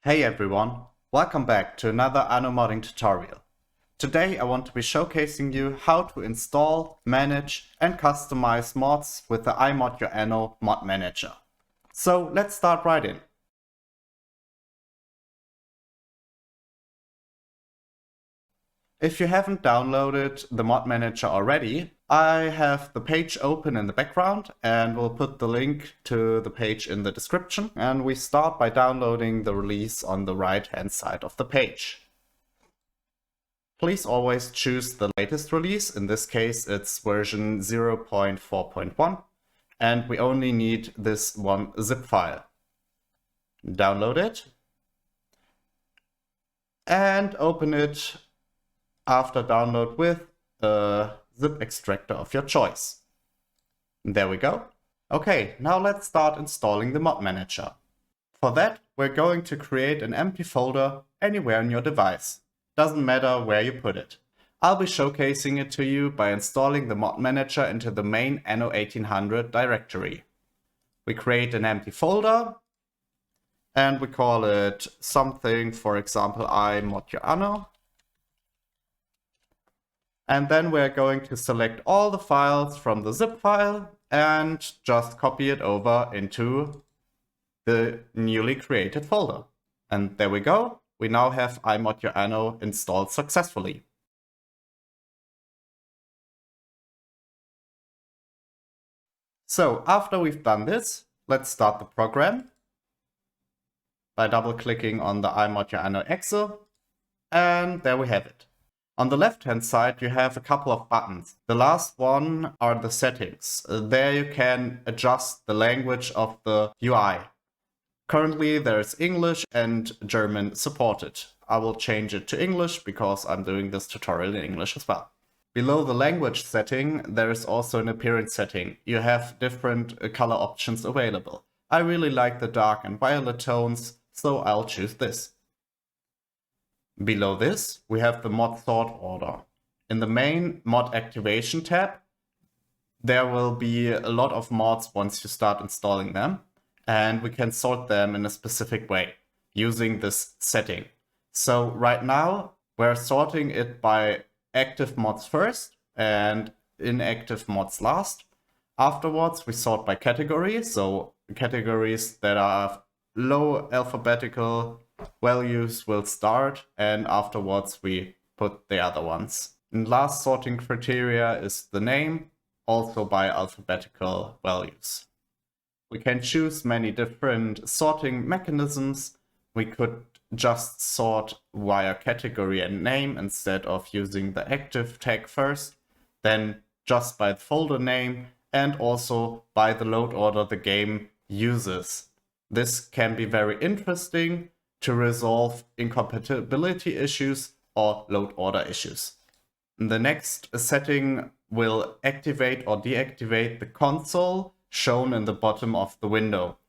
Hey everyone, welcome back to another Anno modding tutorial. Today I want to be showcasing you how to install, manage and customize mods with the iModYourAnno mod manager. So let's start right in. If you haven't downloaded the mod manager already, I have the page open in the background and we'll put the link to the page in the description. And we start by downloading the release on the right hand side of the page. Please always choose the latest release. In this case, it's version 0.4.1, and we only need this one zip file. Download it and open it after download with a zip extractor of your choice. There we go. Okay, now let's start installing the mod manager. For that, we're going to create an empty folder anywhere on your device. Doesn't matter where you put it. I'll be showcasing it to you by installing the mod manager into the main Anno 1800 directory. We create an empty folder and we call it something, for example, iModYourAnno. And then we're going to select all the files from the zip file and just copy it over into the newly created folder. And there we go. We now have iModYourAnno installed successfully. So after we've done this, let's start the program by double-clicking on the iModYourAnno exe, and there we have it. On the left-hand side, you have a couple of buttons. The last one are the settings. There you can adjust the language of the UI. Currently, there's English and German supported. I will change it to English because I'm doing this tutorial in English as well. Below the language setting, there is also an appearance setting. You have different color options available. I really like the dark and violet tones, so I'll choose this. Below this, we have the mod sort order. In the main mod activation tab, there will be a lot of mods once you start installing them, and we can sort them in a specific way using this setting. So right now, we're sorting it by active mods first and inactive mods last. Afterwards, we sort by category, so categories that are low alphabetical values will start, and afterwards we put the other ones. And last sorting criteria is the name, also by alphabetical values. We can choose many different sorting mechanisms. We could just sort via category and name instead of using the active tag first, then just by the folder name and also by the load order the game uses. This can be very interesting to resolve incompatibility issues or load order issues. The next setting will activate or deactivate the console shown in the bottom of the window.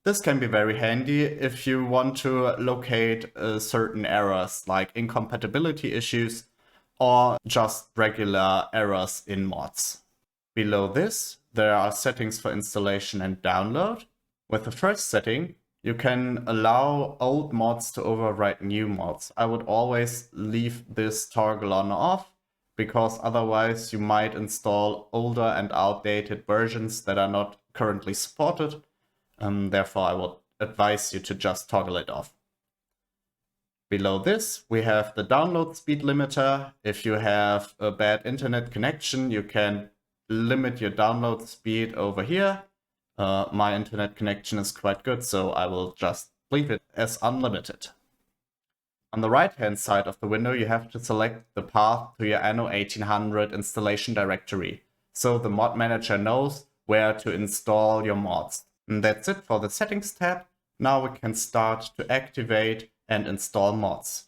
This can be very handy if you want to locate certain errors like incompatibility issues or just regular errors in mods. Below this, there are settings for installation and download. With the first setting, you can allow old mods to overwrite new mods. I would always leave this toggle on off, because otherwise you might install older and outdated versions that are not currently supported. Therefore, I would advise you to just toggle it off. Below this, we have the download speed limiter. If you have a bad internet connection, you can limit your download speed over here. My internet connection is quite good, so I will just leave it as unlimited. On the right-hand side of the window, you have to select the path to your Anno 1800 installation directory, so the mod manager knows where to install your mods. And that's it for the settings tab. Now we can start to activate and install mods.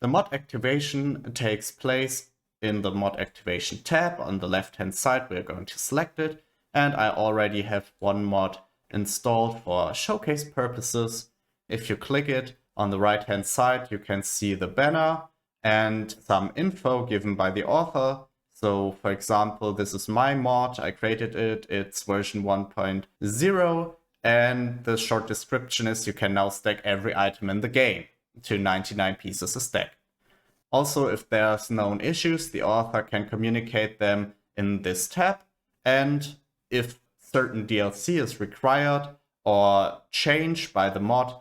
The mod activation takes place in the mod activation tab. On the left hand side, we're going to select it, and I already have one mod installed for showcase purposes. If you click it on the right hand side, you can see the banner and some info given by the author. So for example, this is my mod, I created it, it's version 1.0, and the short description is you can now stack every item in the game to 99 pieces a stack. Also, if there's known issues, the author can communicate them in this tab, and if certain DLC is required or changed by the mod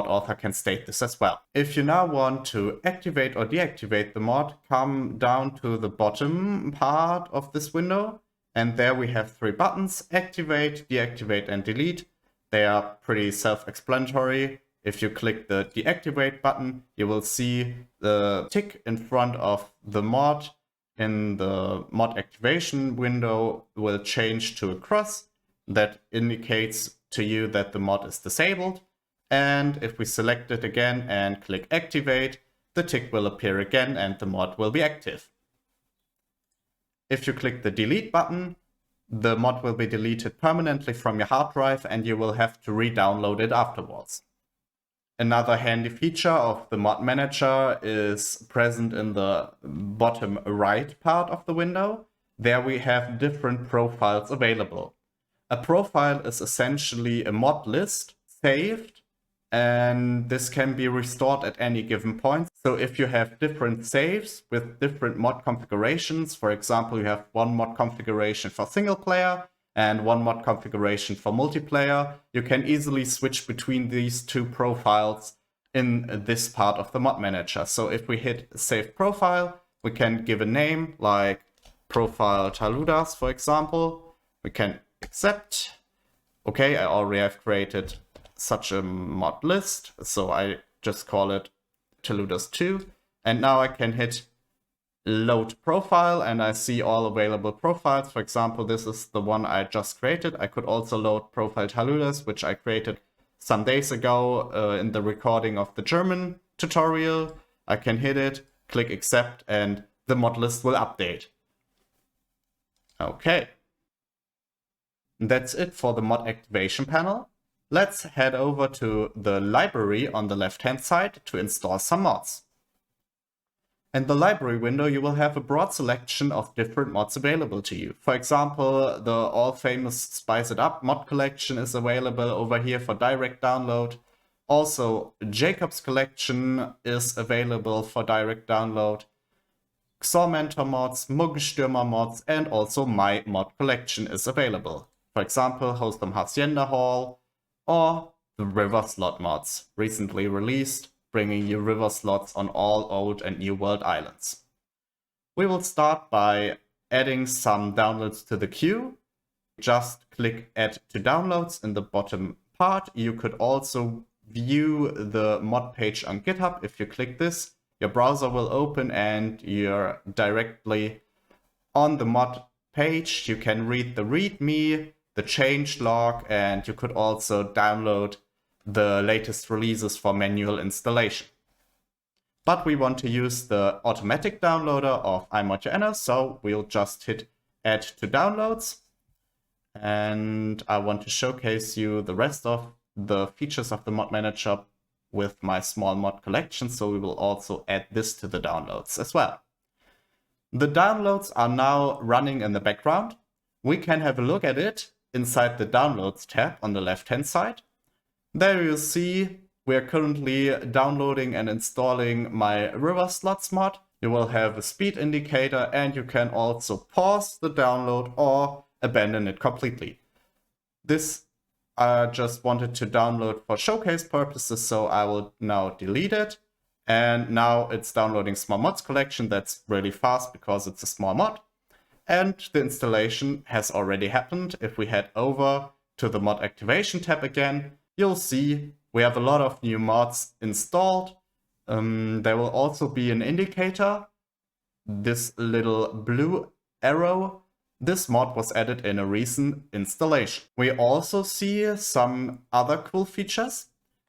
author can state this as well. If you now want to activate or deactivate the mod, come down to the bottom part of this window, and there we have 3 buttons: activate, deactivate, and delete. They are pretty self-explanatory. If you click the deactivate button, you will see the tick in front of the mod in the mod activation window will change to a cross that indicates to you that the mod is disabled. And if we select it again and click activate, the tick will appear again and the mod will be active. If you click the delete button, the mod will be deleted permanently from your hard drive and you will have to re-download it afterwards. Another handy feature of the mod manager is present in the bottom right part of the window. There we have different profiles available. A profile is essentially a mod list saved, and this can be restored at any given point. So if you have different saves with different mod configurations, for example, you have one mod configuration for single player and one mod configuration for multiplayer, you can easily switch between these 2 profiles in this part of the mod manager. So if we hit save profile, we can give a name like profile Taludas, for example. We can accept. Okay, I already have created such a mod list, so I just call it Taludas2. And now I can hit load profile and I see all available profiles. For example, this is the one I just created. I could also load profile Taludas, which I created some days ago in the recording of the German tutorial. I can hit it, click accept, and the mod list will update. Okay. That's it for the mod activation panel. Let's head over to the library on the left-hand side to install some mods. In the library window, you will have a broad selection of different mods available to you. For example, the all-famous Spice It Up mod collection is available over here for direct download. Also, Jacob's collection is available for direct download. XOR Mentor mods, Muggenstürmer mods, and also my mod collection is available. For example, Host on Hacienda Hall, or the River Slot mods, recently released, bringing you river slots on all old and new world islands. We will start by adding some downloads to the queue. Just click Add to Downloads in the bottom part. You could also view the mod page on GitHub. If you click this, your browser will open and you're directly on the mod page. You can read the README, the changelog, and you could also download the latest releases for manual installation. But we want to use the automatic downloader of iModYourAnno, so we'll just hit Add to Downloads. And I want to showcase you the rest of the features of the mod manager with my small mod collection, so we will also add this to the downloads as well. The downloads are now running in the background. We can have a look at it inside the Downloads tab on the left-hand side. There you see we are currently downloading and installing my River Slots mod. You will have a speed indicator and you can also pause the download or abandon it completely. This I just wanted to download for showcase purposes, so I will now delete it. And now it's downloading small mods collection. That's really fast because it's a small mod. And the installation has already happened. If we head over to the mod activation tab again, you'll see we have a lot of new mods installed. There will also be an indicator, this little blue arrow. This mod was added in a recent installation. We also see some other cool features.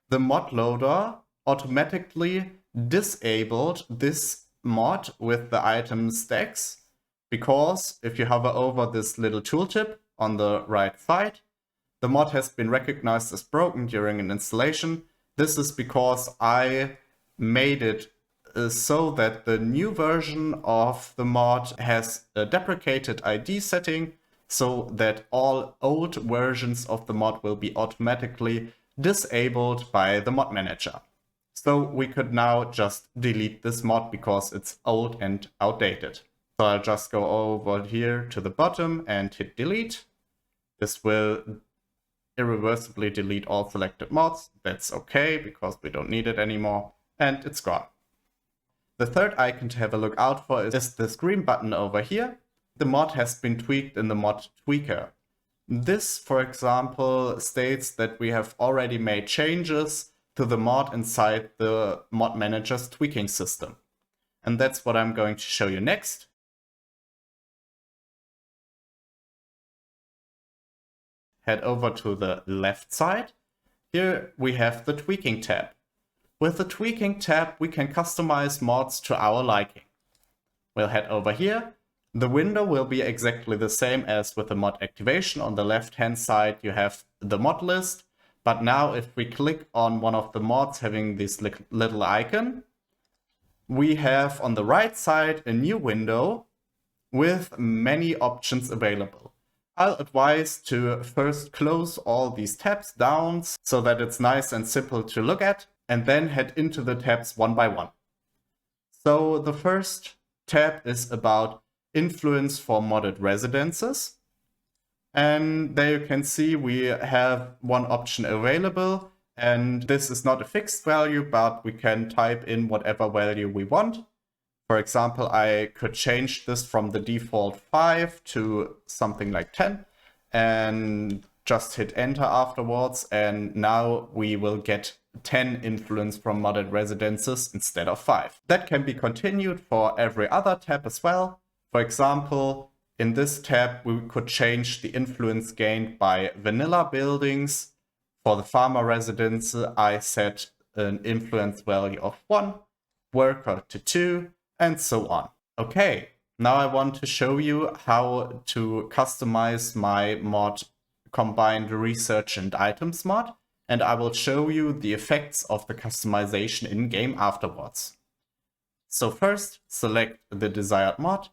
The modloader automatically disabled this mod with the item stacks, because if you hover over this little tooltip on the right side, the mod has been recognized as broken during an installation. This is because I made it so that the new version of the mod has a deprecated ID setting, so that all old versions of the mod will be automatically disabled by the mod manager. So we could now just delete this mod because it's old and outdated. So I'll just go over here to the bottom and hit delete. This will irreversibly delete all selected mods. That's okay because we don't need it anymore, and it's gone. The third icon to have a look out for is this green button over here. The mod has been tweaked in the mod tweaker. This, for example, states that we have already made changes to the mod inside the mod manager's tweaking system. And that's what I'm going to show you next. Head over to the left side. Here we have the tweaking tab. With the tweaking tab, we can customize mods to our liking. We'll head over here. The window will be exactly the same as with the mod activation. On the left-hand side, you have the mod list. But now if we click on one of the mods having this little icon, we have on the right side a new window with many options available. I'll advise to first close all these tabs down so that it's nice and simple to look at, and then head into the tabs one by one. So the first tab is about influence for modded residences. And there you can see we have one option available, and this is not a fixed value, but we can type in whatever value we want. For example, I could change this from the default 5 to something like 10 and just hit enter afterwards. And now we will get 10 influence from modded residences instead of 5. That can be continued for every other tab as well. For example, in this tab, we could change the influence gained by vanilla buildings. For the farmer residence, I set an influence value of 1, worker to 2, and so on. Okay, now I want to show you how to customize my mod combined research and items mod, and I will show you the effects of the customization in game afterwards. So first, select the desired mod,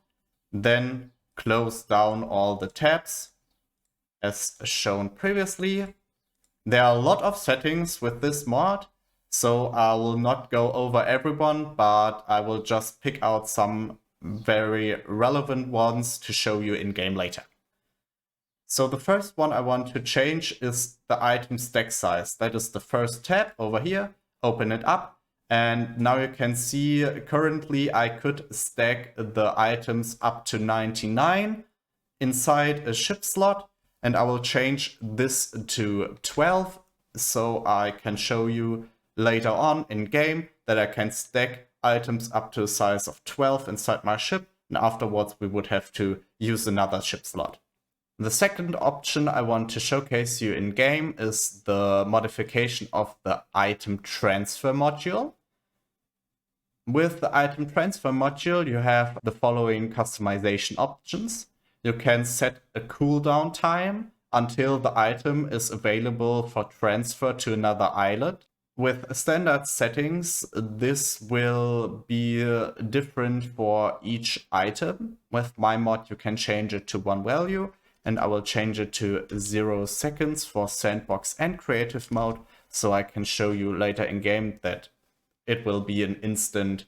then close down all the tabs as shown previously. There are a lot of settings with this mod, so I will not go over everyone, but I will just pick out some very relevant ones to show you in game later. So the first one I want to change is the item stack size. That is the first tab over here. Open it up, and now you can see currently I could stack the items up to 99 inside a ship slot, and I will change this to 12 so I can show you later on in game that I can stack items up to a size of 12 inside my ship, and afterwards we would have to use another ship slot. The second option I want to showcase you in game is the modification of the item transfer module. With the item transfer module, you have the following customization options. You can set a cooldown time until the item is available for transfer to another islet. With standard settings, this will be different for each item. With my mod, you can change it to one value, and I will change it to 0 seconds for sandbox and creative mode, so I can show you later in game that it will be an instant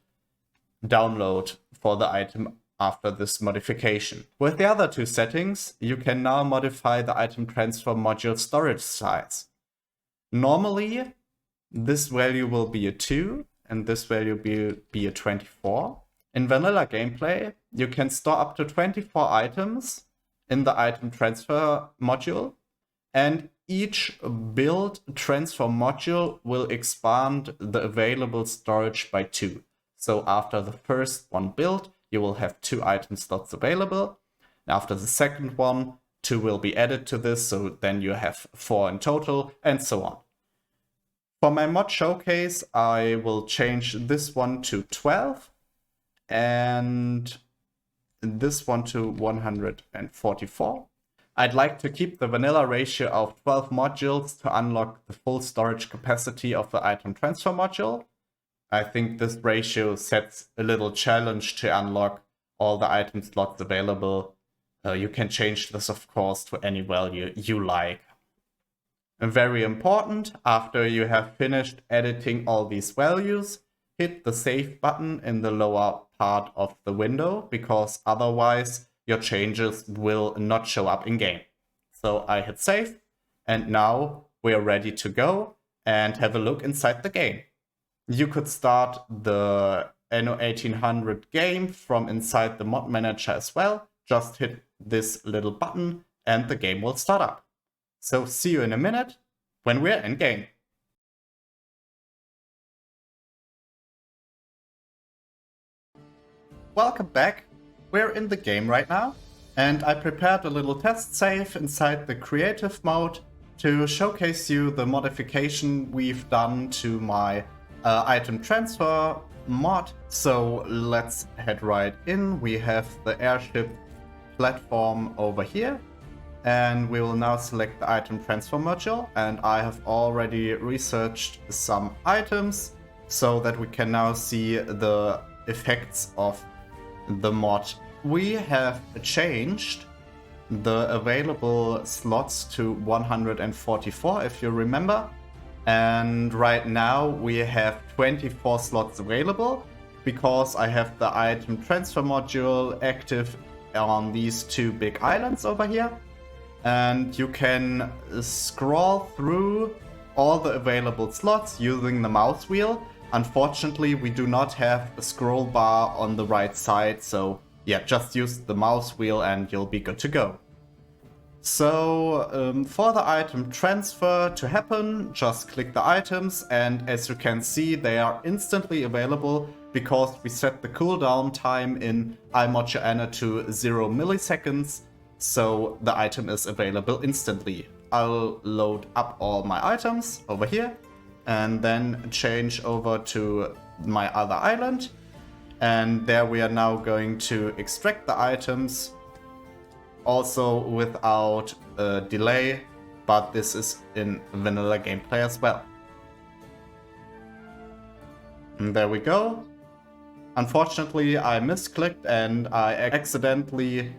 download for the item after this modification. With the other two settings, you can now modify the item transfer module storage size. Normally, this value will be a 2, and this value will be a 24. In vanilla gameplay, you can store up to 24 items in the item transfer module, and each build transfer module will expand the available storage by 2. So after the first one built, you will have 2 item slots available. After the second one, 2 will be added to this, so then you have 4 in total, and so on. For my mod showcase, I will change this one to 12 and this one to 144. I'd like to keep the vanilla ratio of 12 modules to unlock the full storage capacity of the item transfer module. I think this ratio sets a little challenge to unlock all the item slots available. You can change this, of course, to any value you like. And very important, after you have finished editing all these values, hit the save button in the lower part of the window, because otherwise your changes will not show up in game. So I hit save, and now we are ready to go and have a look inside the game. You could start the Anno 1800 game from inside the mod manager as well. Just hit this little button and the game will start up. So see you in a minute when we're in game. Welcome back. We're in the game right now, and I prepared a little test save inside the creative mode to showcase you the modification we've done to my item transfer mod. So let's head right in. We have the airship platform over here, and we will now select the item transfer module, and I have already researched some items so that we can now see the effects of the mod. We have changed the available slots to 144, if you remember, and right now we have 24 slots available because I have the item transfer module active on these two big islands over here. And you can scroll through all the available slots using the mouse wheel. Unfortunately, we do not have a scroll bar on the right side, so yeah, just use the mouse wheel and you'll be good to go. So for the item transfer to happen, just click the items, and as you can see, they are instantly available because we set the cooldown time in iModYourAnno to 0 milliseconds. So the item is available instantly. I'll load up all my items over here and then change over to my other island. And there we are now going to extract the items, also without a delay, but this is in vanilla gameplay as well. And there we go. Unfortunately, I misclicked and I accidentally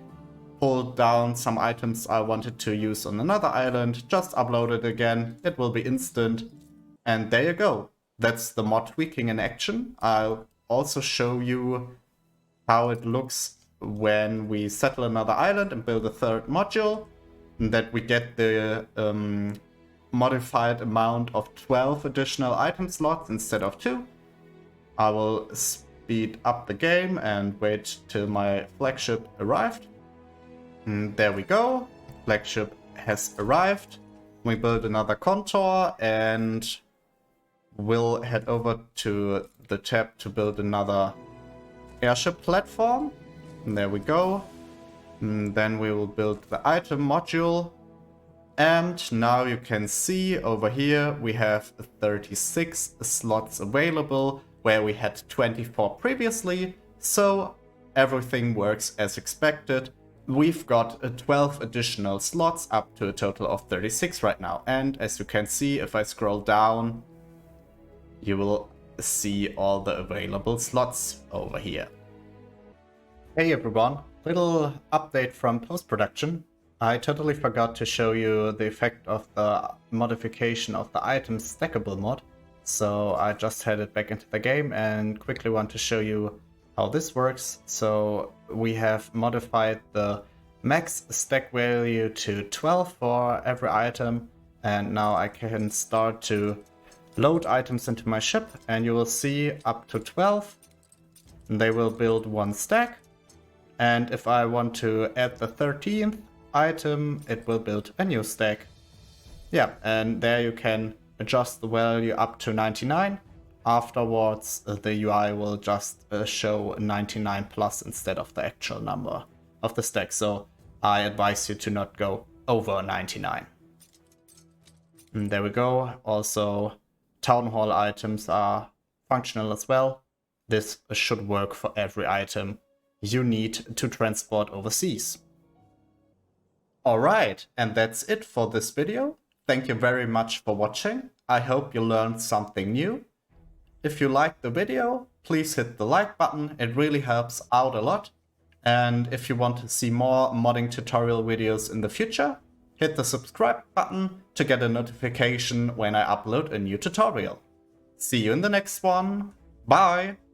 pulled down some items I wanted to use on another island. Just upload it again, it will be instant. And there you go. That's the mod tweaking in action. I'll also show you how it looks when we settle another island and build a third module, and that we get the modified amount of 12 additional item slots instead of 2. I will speed up the game and wait till my flagship arrived. And there we go, flagship has arrived. We build another contour and we'll head over to the tab to build another airship platform. And there we go. And then we will build the item module. And now you can see over here we have 36 slots available where we had 24 previously. So everything works as expected. We've got 12 additional slots up to a total of 36 right now. And as you can see, if I scroll down, you will see all the available slots over here. Hey everyone, little update from post-production. I totally forgot to show you the effect of the modification of the item stackable mod. So I just headed back into the game and quickly want to show you how this works. So we have modified the max stack value to 12 for every item. And now I can start to load items into my ship and you will see up to 12. And they will build one stack. And if I want to add the 13th item, it will build a new stack. Yeah, and there you can adjust the value up to 99. Afterwards, the UI will just show 99 plus instead of the actual number of the stack. So I advise you to not go over 99. And there we go. Also, town hall items are functional as well. This should work for every item you need to transport overseas. Alright, and that's it for this video. Thank you very much for watching. I hope you learned something new. if you liked the video, please hit the like button, it really helps out a lot. And if you want to see more modding tutorial videos in the future, hit the subscribe button to get a notification when I upload a new tutorial. See you in the next one. Bye!